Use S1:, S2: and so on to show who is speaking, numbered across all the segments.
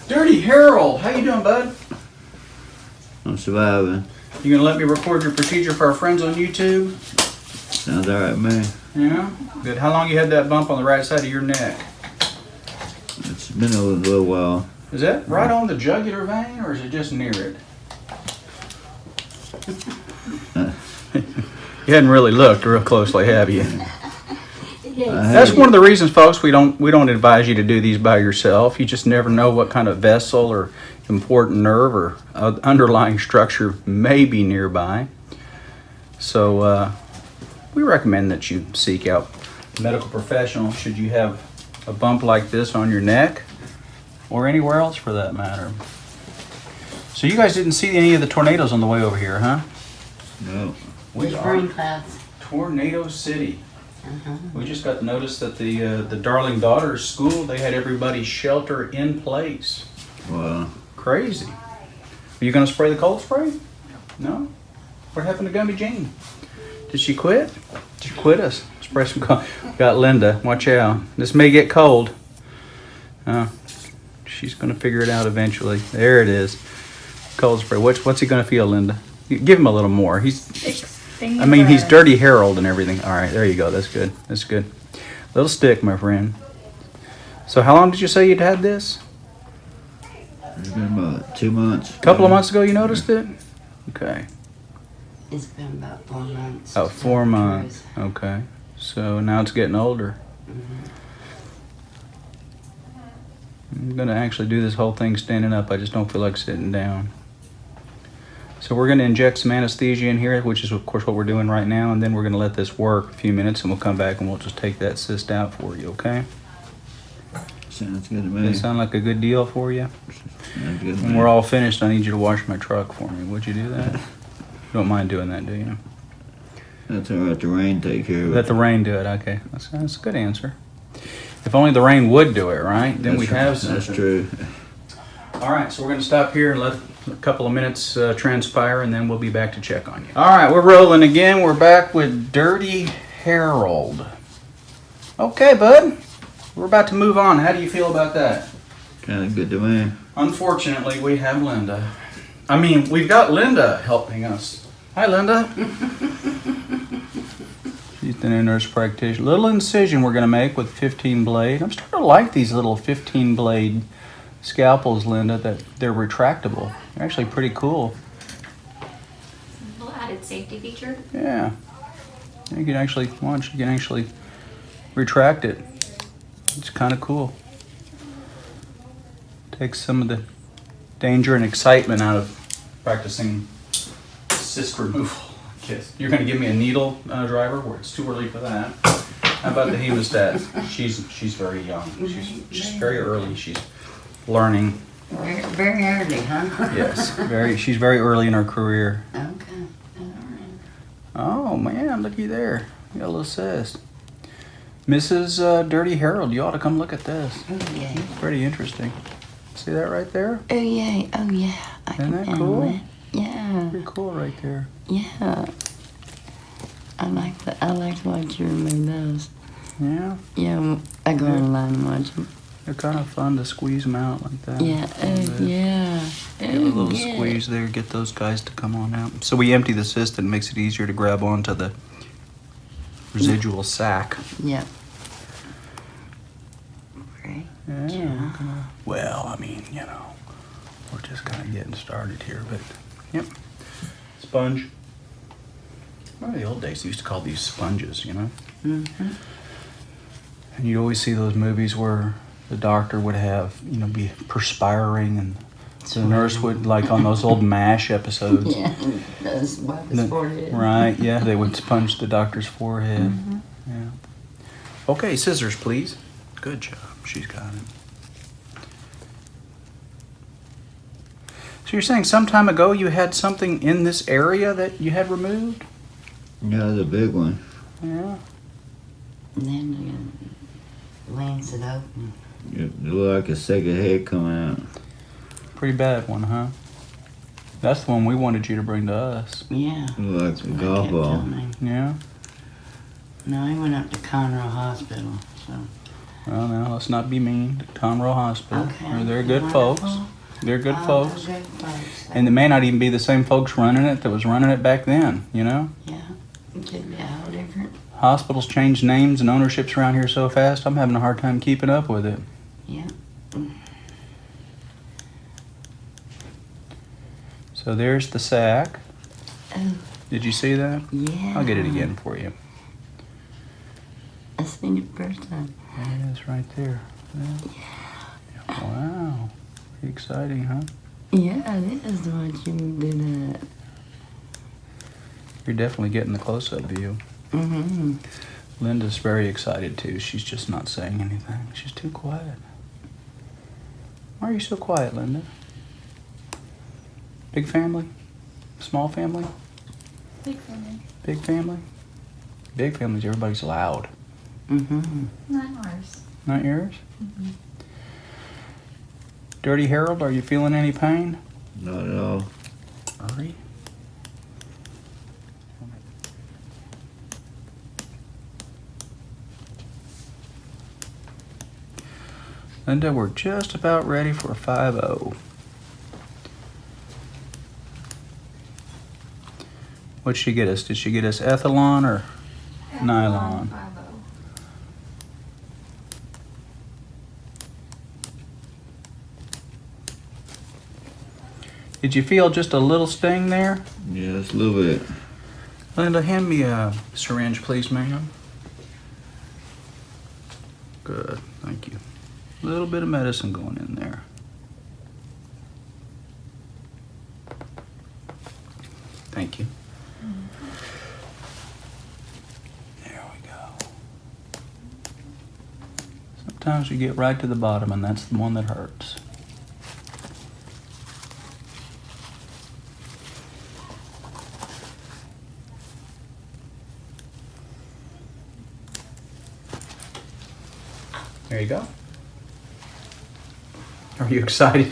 S1: Dirty Harold, how you doing, bud?
S2: I'm surviving.
S1: You gonna let me record your procedure for our friends on YouTube?
S2: Sounds alright, man.
S1: Yeah? Good. How long you had that bump on the right side of your neck?
S2: It's been a little while.
S1: Is that right on the jugular vein, or is it just near it? You hadn't really looked real closely, have you? That's one of the reasons, folks, we don't advise you to do these by yourself. You just never know what kind of vessel or important nerve or underlying structure may be nearby. So we recommend that you seek out a medical professional should you have a bump like this on your neck or anywhere else for that matter. So you guys didn't see any of the tornadoes on the way over here, huh?
S2: No.
S1: We are Tornado City. We just got the notice that the Darling Daughters School, they had everybody shelter in place.
S2: Wow.
S1: Crazy. Are you going to spray the cold spray? No? What happened to Gummy Jean? Did she quit? Did she quit us? Spray some cold. Got Linda. Watch out. This may get cold. She's going to figure it out eventually. There it is. Cold spray. What's he going to feel, Linda? Give him a little more. He's Dirty Harold and everything. All right, there you go. That's good. That's good. Little stick, my friend. So how long did you say you'd had this?
S2: It's been about 2 months.
S1: A couple of months ago you noticed it? Okay.
S3: It's been about 4 months.
S1: Oh, 4 months. Okay. So now it's getting older. I'm going to actually do this whole thing standing up. I just don't feel like sitting down. So we're going to inject some anesthesia in here, which is, of course, what we're doing right now. And then we're going to let this work a few minutes, and we'll come back and we'll just take that cyst out for you, okay?
S2: Sounds good to me.
S1: Does that sound like a good deal for you?
S2: Sounds good to
S1: When
S2: me.
S1: we're all finished, I need you to wash my truck for me. Would you do that? You don't mind doing that, do you?
S2: That's alright, the rain take care of it.
S1: Let the rain do it. Okay, that's a good answer. If only the rain would do it, right? Then we'd have something.
S2: That's true.
S1: All right, so we're going to stop here and let a couple of minutes transpire, and then we'll be back to check on you. All right, we're rolling again. We're back with Dirty Harold. Okay, bud. We're about to move on. How do you feel about that?
S2: Kind of good to me.
S1: Unfortunately, we have Linda. We've got Linda helping us. Hi, Linda. She's the new nurse practitioner. Little incision we're going to make with 15 blade. I'm starting to like these little 15 blade scalpels, Linda, that they're retractable. They're actually pretty cool.
S4: A little added safety feature.
S1: Yeah. You can actually retract it. It's kind of cool. Takes some of the danger and excitement out of practicing cyst removal. Yes. You're going to give me a needle driver where it's too early for that. How about the hemostat? She's very young. She's very early. She's learning.
S3: Very, very early, huh?
S1: Yes. She's very early in her career.
S3: Okay. All right.
S1: Oh man, looky there. You got a little cyst. Mrs. Dirty Harold, you ought to come look at this.
S3: Oh, yeah.
S1: It's pretty interesting. See that right there?
S3: Oh, yeah. Oh, yeah.
S1: Isn't that cool?
S3: Yeah.
S1: Pretty cool right there.
S3: Yeah. I like to watch you remove those.
S1: Yeah.
S3: Yeah, I go online and watch them.
S1: They're kind of fun to squeeze them out like that.
S3: Yeah. Oh, yeah.
S1: Give a little squeeze there, get those guys to come on out. So we empty the cyst and it makes it easier to grab onto the residual sac.
S3: Yep. Great.
S1: Yeah. Well, we're just kind of getting started here, but yep. Sponge. Well, the old days they used to call these sponges, you know?
S3: Mm-hmm.
S1: And you'd always see those movies where the doctor would have, be perspiring, and the nurse would, like on those old MASH episodes.
S3: Yeah, that's wipe his forehead.
S1: Right, yeah, they would sponge the doctor's forehead.
S3: Mm-hmm.
S1: Yeah. Okay, scissors, please. Good job. She's got it. So you're saying some time ago you had something in this area that you had removed?
S2: Yeah, it's a big one.
S1: Yeah.
S3: And then you lance it open.
S2: It looked like a second head coming out.
S1: Pretty bad one, huh? That's the one we wanted you to bring to us.
S3: Yeah.
S2: It looked like a
S3: That's what
S2: golf
S3: I kept
S2: ball.
S3: telling him.
S1: Yeah?
S3: No, he went up to Conroe Hospital, so.
S1: Well, now let's not be mean to Conroe Hospital.
S3: Okay.
S1: They're good
S3: Wonderful.
S1: folks. They're good
S3: Oh,
S1: folks.
S3: good folks.
S1: And they may not even be the same folks running it that was running it back then, you know?
S3: Yeah, it could be all different.
S1: Hospitals change names and ownerships around here so fast, I'm having a hard time keeping up with it.
S3: Yeah.
S1: So there's the sack.
S3: Oh,
S1: Did you see that?
S3: yeah.
S1: I'll get it again for you.
S3: I seen it first time.
S1: There it is right there. Yeah. Wow. Pretty exciting, huh?
S3: Yeah, it is what you do that.
S1: You're definitely getting the close-up view.
S3: Mm-hmm.
S1: Linda's very excited too. She's just not saying anything. She's too quiet. Why are you so quiet, Linda? Big family? Small family?
S4: Big family.
S1: Big family? Big families, everybody's loud.
S3: Mm-hmm.
S4: Not ours.
S1: Not yours? Dirty Harold, are you feeling any pain?
S2: Not at all.
S1: Hurry. Linda, we're just about ready for a 5-0. What'd she get us? Did she get us Ethalon or nylon?
S4: 5-0.
S1: Did you feel just a little sting there?
S2: Yeah, just a little bit.
S1: Linda, hand me a syringe, please, ma'am. Good, thank you. A little bit of medicine going in there. Thank you. There we go. Sometimes you get right to the bottom, and that's the one that hurts. There you go. Are you excited?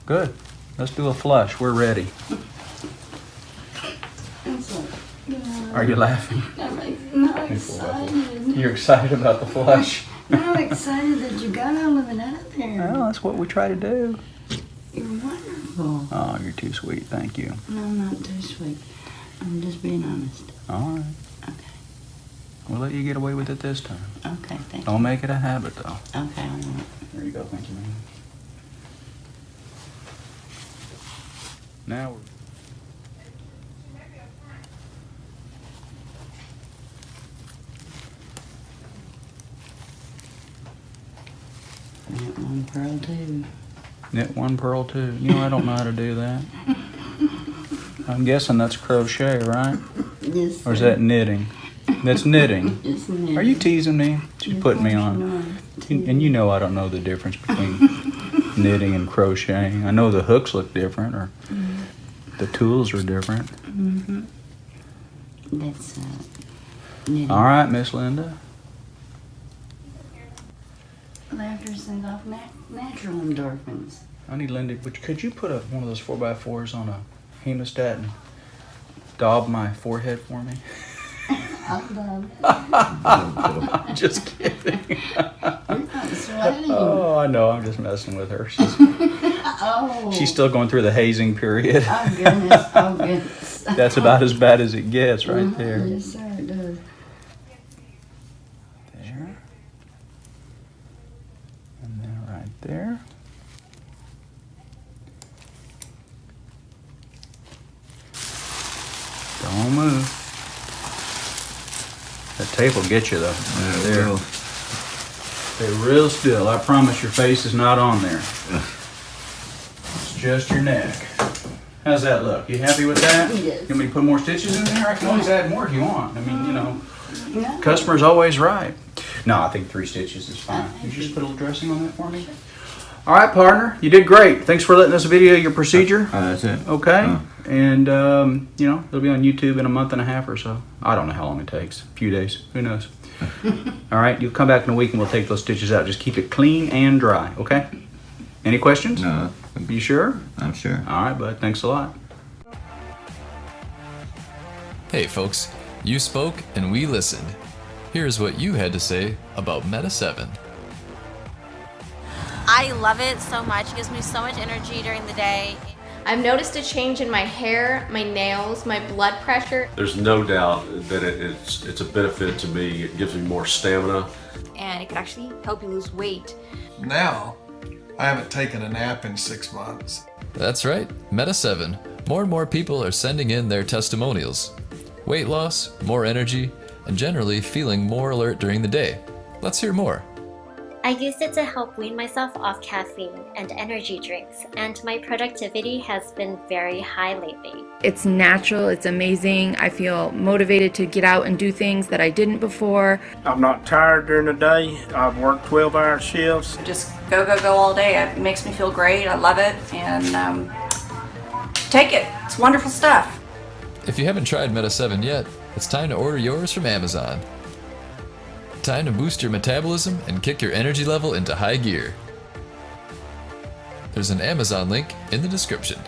S1: Good. Let's do a flush. We're ready. Are you laughing?
S3: I'm not excited.
S1: You're excited about the flush?
S3: I'm excited that you got all of it out there.
S1: Well, that's what we try to do.
S3: You're wonderful.
S1: Oh, you're too sweet. Thank you.
S3: No, I'm not too sweet. I'm just being honest.
S1: All right.
S3: Okay.
S1: We'll let you get away with it this time.
S3: Okay, thank
S1: Don't make it a habit, though.
S3: you. Okay, I won't.
S1: There you go. Thank you, man. Now we're...
S3: That one pearl too.
S1: Knit one purl too. You know, I don't know how to do that. I'm guessing that's crochet, right?
S3: Yes.
S1: Or is that knitting? That's knitting.
S3: It's
S1: Are you teasing me? She's putting me on. And you know I don't know the difference between knitting and crocheting. I know the hooks look different, or the tools are different.
S3: Mm-hmm. That's knitting.
S1: All right, Miss Linda.
S3: Laughter sends off natural endorphins.
S1: I need Linda. Could you put one of those 4x4s on a hemostat and daub my forehead for me?
S3: I'm
S1: Just kidding.
S3: not sweating.
S1: Oh, I know. I'm just messing with her.
S3: Oh.
S1: She's still going through the hazing period.
S3: Oh, goodness. Oh, goodness.
S1: That's about as bad as it gets right
S3: Mhm.
S1: there.
S3: Yes, sir, it does.
S1: There. And then right there. Don't move. That tape will get you though.
S2: There.
S1: There. Stay real still. I promise your face is not on there. It's just your neck. How's that look? You happy with that?
S3: Yes.
S1: You want me to put more stitches in there? I can always add more if you want. I mean, you know,
S3: Yeah.
S1: customer's always right. No, I think 3 stitches is fine. Could you just put a little dressing on that for me? All right, partner. You did great. Thanks for letting us video your procedure.
S2: That's it.
S1: Okay. And, you know, it'll be on YouTube in a month and a half or so. I don't know how long it takes. A few days. Who knows? All right. You'll come back in a week and we'll take those stitches out. Just keep it clean and dry. Okay? Any questions?
S2: No,
S1: You sure?
S2: I'm sure.
S1: All right, bud. Thanks a lot.
S5: Hey folks, you spoke and we listened. Here's what you had to say about Meta 7.
S6: I love it so much. It gives me so much energy during the day.
S7: I've noticed a change in my hair, my nails, my blood pressure.
S8: There's no doubt that it's a benefit to me. It gives me more stamina.
S6: And it could actually help you lose weight.
S9: Now, I haven't taken a nap in 6 months.
S5: That's right, Meta 7. More and more people are sending in their testimonials. Weight loss, more energy, and generally feeling more alert during the day. Let's hear more.
S10: I used it to help wean myself off caffeine and energy drinks, and my productivity has been very high lately.
S11: It's natural, it's amazing. I feel motivated to get out and do things that I didn't before.
S12: I'm not tired during the day. I've worked 12-hour shifts.
S13: Just go all day. It makes me feel great. I love it. And take it. It's wonderful stuff.
S5: If you haven't tried Meta 7 yet, it's time to order yours from Amazon. Time to boost your metabolism and kick your energy level into high gear. There's an Amazon link in the description.